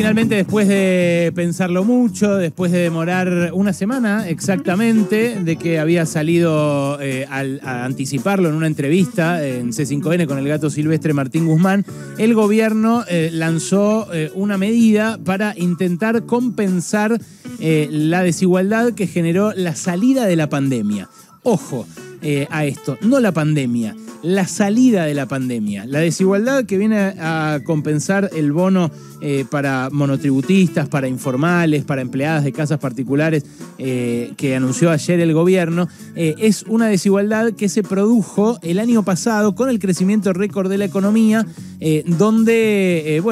finalmente, después de pensarlo mucho, después de demorar una semana exactamente, de que había salido a anticiparlo en una entrevista en C5N con el gato silvestre Martín Guzmán, el gobierno lanzó una medida para intentar compensar la desigualdad que generó la salida de la pandemia. Ojo a esto, no la pandemia, la salida de la pandemia. La desigualdad que viene a compensar el bono para monotributistas, para informales, para empleadas de casas particulares que anunció ayer el gobierno, es una desigualdad que se produjo el año pasado con el crecimiento récord de la economía, donde,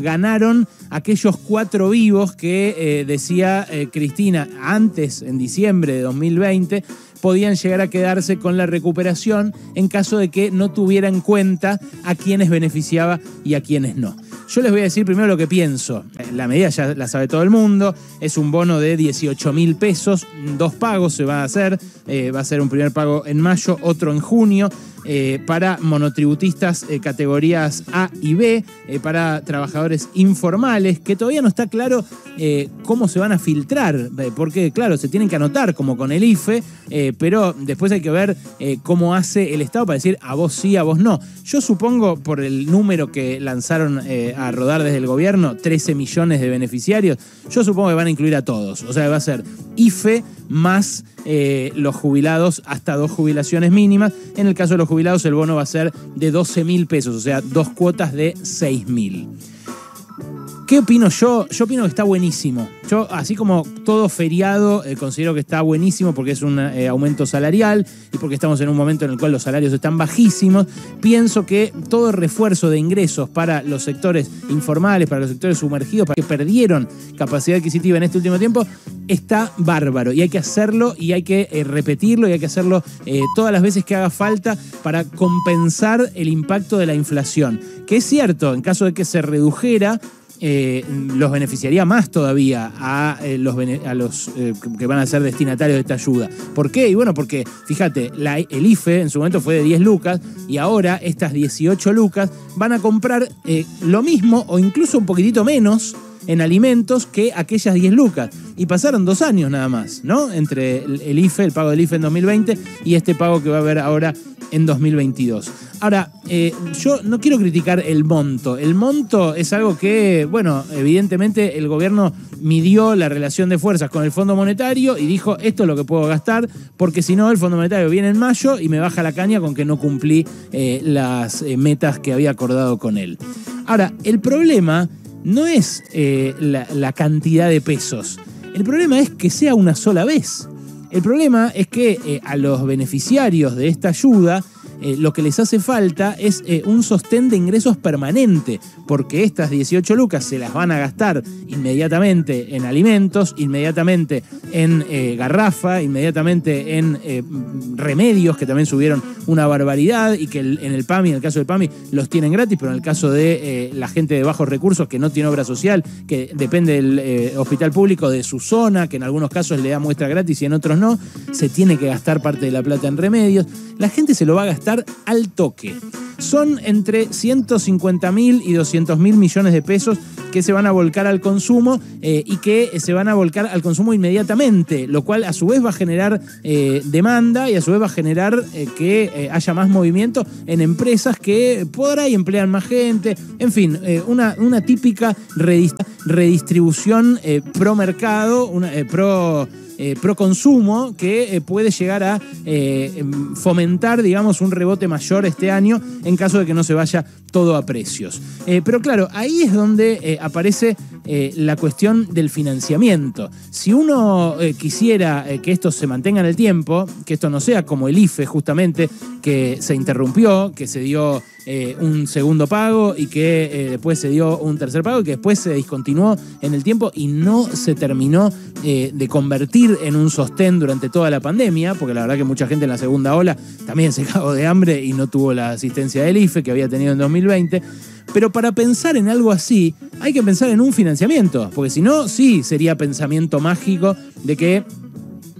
ganaron aquellos 4 vivos que decía Cristina antes, en diciembre de 2020, podían llegar a quedarse con la recuperación en caso de que no tuviera en cuenta a quienes beneficiaba y a quienes no. Yo les voy a decir primero lo que pienso. La medida ya la sabe todo el mundo. Es un bono de 18.000 pesos. 2 pagos se va a hacer. Va a ser un primer pago en mayo, otro en junio. Para monotributistas categorías A y B, para trabajadores informales, que todavía no está claro cómo se van a filtrar, porque claro, se tienen que anotar como con el IFE, pero después hay que ver cómo hace el Estado para decir a vos sí, a vos no. Yo supongo, por el número que lanzaron a rodar desde el gobierno, 13 millones de beneficiarios, yo supongo que van a incluir a todos, o sea, va a ser IFE más los jubilados hasta 2 jubilaciones mínimas. En el caso de los jubilados, el bono va a ser de 12.000 pesos, o sea, 2 cuotas de 6.000. ¿Qué opino yo? Yo opino que está buenísimo. Yo, así como todo feriado, considero que está buenísimo porque es un aumento salarial y porque estamos en un momento en el cual los salarios están bajísimos. Pienso que todo refuerzo de ingresos para los sectores informales, para los sectores sumergidos, para los que perdieron capacidad adquisitiva en este último tiempo, está bárbaro. Y hay que hacerlo y hay que repetirlo y hay que hacerlo todas las veces que haga falta para compensar el impacto de la inflación. Que es cierto, en caso de que se redujera, los beneficiaría más todavía a los que van a ser destinatarios de esta ayuda. ¿Por qué? Y bueno, porque fíjate, el IFE en su momento fue de 10 lucas y ahora estas 18 lucas van a comprar lo mismo o incluso un poquitito menos en alimentos que aquellas 10 lucas. Y pasaron 2 años nada más, ¿no? Entre el IFE, el pago del IFE en 2020 y este pago que va a haber ahora en 2022. Ahora, yo no quiero criticar el monto. El monto es algo que, bueno, evidentemente el gobierno midió la relación de fuerzas con el Fondo Monetario y dijo, esto es lo que puedo gastar, porque si no, el Fondo Monetario viene en mayo y me baja la caña con que no cumplí las metas que había acordado con él. Ahora, el problema no es la cantidad de pesos. El problema es que sea una sola vez. El problema es que a los beneficiarios de esta ayuda lo que les hace falta es un sostén de ingresos permanente, porque estas 18 lucas se las van a gastar inmediatamente en alimentos, inmediatamente en garrafa, inmediatamente en remedios, que también subieron una barbaridad y que en el PAMI, en el caso del PAMI, los tienen gratis, pero en el caso de la gente de bajos recursos que no tiene obra social, que depende del hospital público de su zona, que en algunos casos le da muestra gratis y en otros no, se tiene que gastar parte de la plata en remedios. La gente se lo va a gastar al toque. Son entre 150.000 y 200.000 millones de pesos que se van a volcar al consumo y que se van a volcar al consumo inmediatamente, lo cual a su vez va a generar demanda y a su vez va a generar que haya más movimiento en empresas que por ahí emplean más gente. En fin, una típica redistribución pro mercado, pro consumo que puede llegar a fomentar, digamos, un rebote mayor este año en caso de que no se vaya todo a precios. Pero claro, ahí es donde aparece la cuestión del financiamiento. Si uno quisiera que esto se mantenga en el tiempo, que esto no sea como el IFE justamente, que se interrumpió, que se dio un segundo pago y que después se dio un tercer pago y que después se discontinuó en el tiempo y no se terminó de convertir en un sostén durante toda la pandemia, porque la verdad que mucha gente en la segunda ola también se cagó de hambre y no tuvo la asistencia del IFE que había tenido en 2020. Pero para pensar en algo así hay que pensar en un financiamiento, porque si no, sí sería pensamiento mágico de que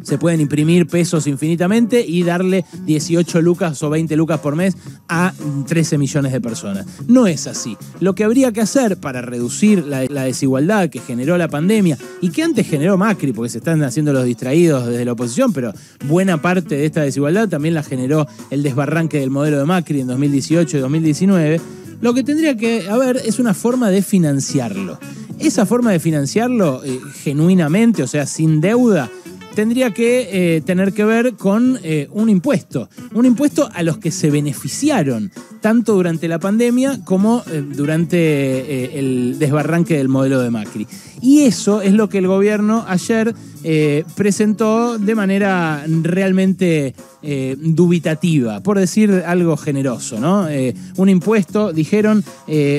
se pueden imprimir pesos infinitamente y darle 18 lucas o 20 lucas por mes a 13 millones de personas. No es así. Lo que habría que hacer para reducir la desigualdad que generó la pandemia y que antes generó Macri, porque se están haciendo los distraídos desde la oposición, pero buena parte de esta desigualdad también la generó el desbarranque del modelo de Macri en 2018 y 2019, lo que tendría que haber es una forma de financiarlo. Esa forma de financiarlo genuinamente, o sea, sin deuda, tendría que tener que ver con un impuesto a los que se beneficiaron tanto durante la pandemia como durante el desbarranque del modelo de Macri. Y eso es lo que el gobierno ayer presentó de manera realmente dubitativa, por decir algo generoso, ¿no? Un impuesto, dijeron,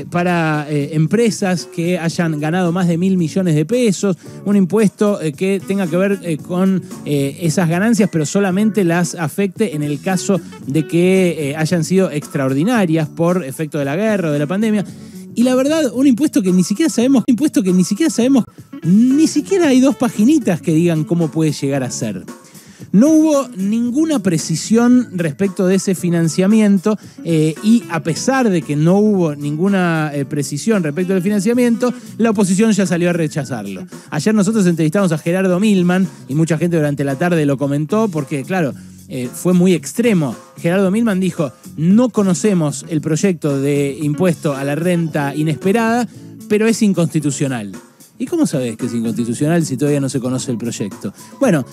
para empresas que hayan ganado más de 1.000 millones de pesos, un impuesto que tenga que ver con esas ganancias, pero solamente las afecte en el caso de que hayan sido extraordinarias por efecto de la guerra o de la pandemia. Y la verdad, un impuesto que ni siquiera sabemos, ni siquiera hay 2 paginitas que digan cómo puede llegar a ser. No hubo ninguna precisión respecto de ese financiamiento y a pesar de que no hubo ninguna precisión respecto del financiamiento, la oposición ya salió a rechazarlo. Ayer nosotros entrevistamos a Gerardo Milman y mucha gente durante la tarde lo comentó porque, claro, fue muy extremo. Gerardo Milman dijo, no conocemos el proyecto de impuesto a la renta inesperada, pero es inconstitucional. ¿Y cómo sabés que es inconstitucional si todavía no se conoce el proyecto? Bueno,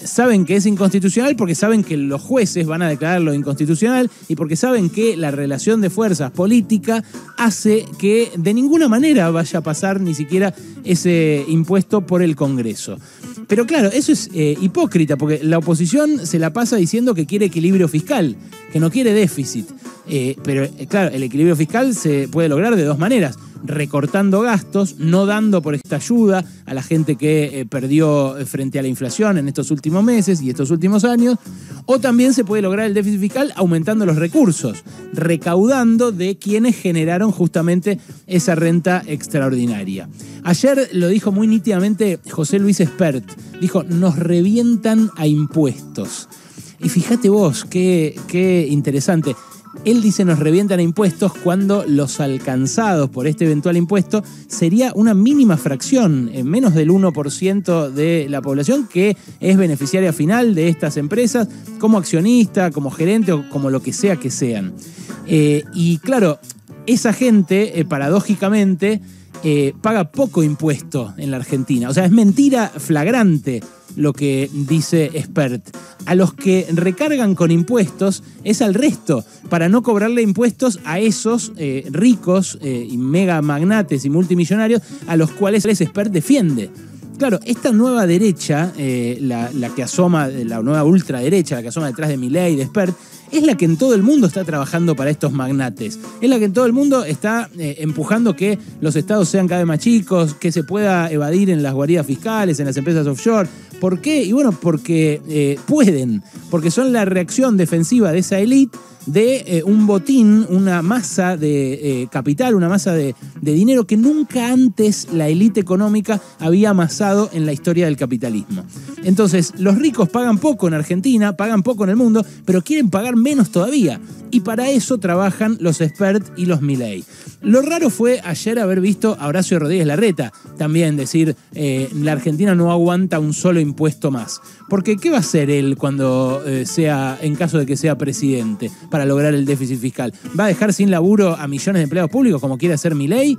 saben que es inconstitucional porque saben que los jueces van a declararlo inconstitucional y porque saben que la relación de fuerzas política hace que de ninguna manera vaya a pasar ni siquiera ese impuesto por el Congreso. Pero claro, eso es hipócrita porque la oposición se la pasa diciendo que quiere equilibrio fiscal, que no quiere déficit. Pero claro, el equilibrio fiscal se puede lograr de 2 maneras. Recortando gastos, no dando por esta ayuda a la gente que perdió frente a la inflación en estos últimos meses y estos últimos años, o también se puede lograr el déficit fiscal aumentando los recursos, recaudando de quienes generaron justamente esa renta extraordinaria. Ayer lo dijo muy nítidamente José Luis Espert, dijo, nos revientan a impuestos. Y fíjate vos, qué interesante. Él dice nos revientan a impuestos cuando los alcanzados por este eventual impuesto sería una mínima fracción, menos del 1% de la población que es beneficiaria final de estas empresas, como accionista, como gerente o como lo que sea que sean. Y claro, esa gente, paradójicamente, paga poco impuesto en la Argentina. O sea, es mentira flagrante lo que dice Espert. A los que recargan con impuestos es al resto, para no cobrarle impuestos a esos ricos y mega magnates y multimillonarios a los cuales Espert defiende. Claro, esta nueva derecha, la que asoma, la nueva ultraderecha, la que asoma detrás de Milei y de Espert, es la que en todo el mundo está trabajando para estos magnates. Es la que en todo el mundo está empujando que los estados sean cada vez más chicos, que se pueda evadir en las guaridas fiscales, en las empresas offshore. ¿Por qué? Y bueno, porque pueden, porque son la reacción defensiva de esa élite de un botín, una masa de capital, una masa de dinero que nunca antes la élite económica había amasado en la historia del capitalismo. Entonces, los ricos pagan poco en Argentina, pagan poco en el mundo, pero quieren pagar menos todavía. Y para eso trabajan los Espert y los Milei. Lo raro fue ayer haber visto a Horacio Rodríguez Larreta también decir la Argentina no aguanta un solo impuesto más. Porque ¿qué va a hacer él cuando sea, en caso de que sea presidente, para lograr el déficit fiscal? ¿Va a dejar sin laburo a millones de empleados públicos como quiere hacer Milei?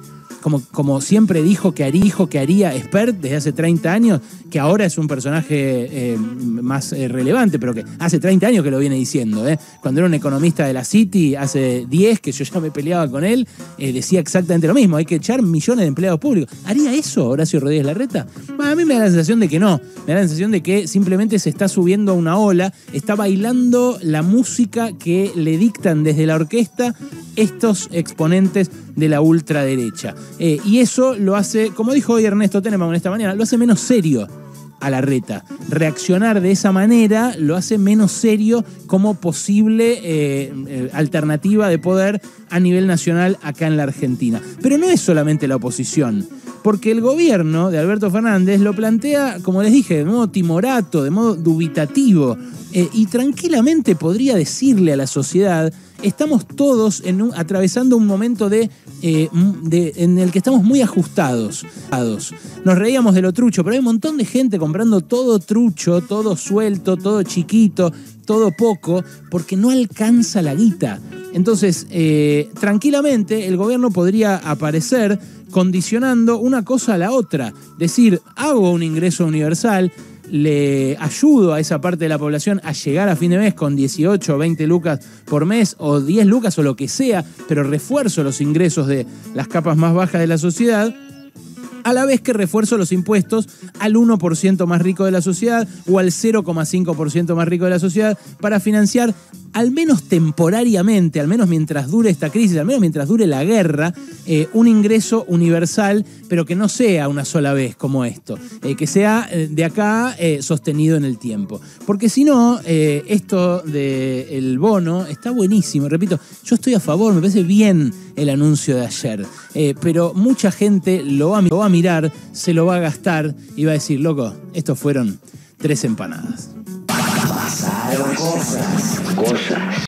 Como siempre dijo que haría Espert desde hace 30 años, que ahora es un personaje más relevante, pero que hace 30 años que lo viene diciendo. Cuando era un economista de la City, hace 10, que yo ya me peleaba con él, decía exactamente lo mismo, hay que echar millones de empleados públicos. ¿Haría eso Horacio Rodríguez Larreta? Bueno, a mí me da la sensación de que no, me da la sensación de que simplemente se está subiendo a una ola, está bailando la música que le dictan desde la orquesta estos exponentes de la ultraderecha. Y eso lo hace, como dijo hoy Ernesto Tenenbaum esta mañana, lo hace menos serio a Larreta. Reaccionar de esa manera lo hace menos serio como posible alternativa de poder a nivel nacional acá en la Argentina. Pero no es solamente la oposición. Porque el gobierno de Alberto Fernández lo plantea, como les dije, de modo timorato, de modo dubitativo, y tranquilamente podría decirle a la sociedad: estamos todos atravesando un momento en el que estamos muy ajustados. Nos reíamos de lo trucho, pero hay un montón de gente comprando todo trucho, todo suelto, todo chiquito, todo poco, porque no alcanza la guita. Entonces, tranquilamente, el gobierno podría aparecer condicionando una cosa a la otra. Decir, hago un ingreso universal, le ayudo a esa parte de la población a llegar a fin de mes con 18 o 20 lucas por mes o 10 lucas o lo que sea, pero refuerzo los ingresos de las capas más bajas de la sociedad, a la vez que refuerzo los impuestos al 1% más rico de la sociedad o al 0,5% más rico de la sociedad para financiar, al menos temporariamente, al menos mientras dure esta crisis, al menos mientras dure la guerra, un ingreso universal, pero que no sea una sola vez como esto, que sea de acá sostenido en el tiempo. Porque si no, esto del bono está buenísimo. Repito, yo estoy a favor, me parece bien el anuncio de ayer, pero mucha gente lo va a mirar, se lo va a gastar y va a decir: loco, estos fueron 3 empanadas. Pasaron cosas.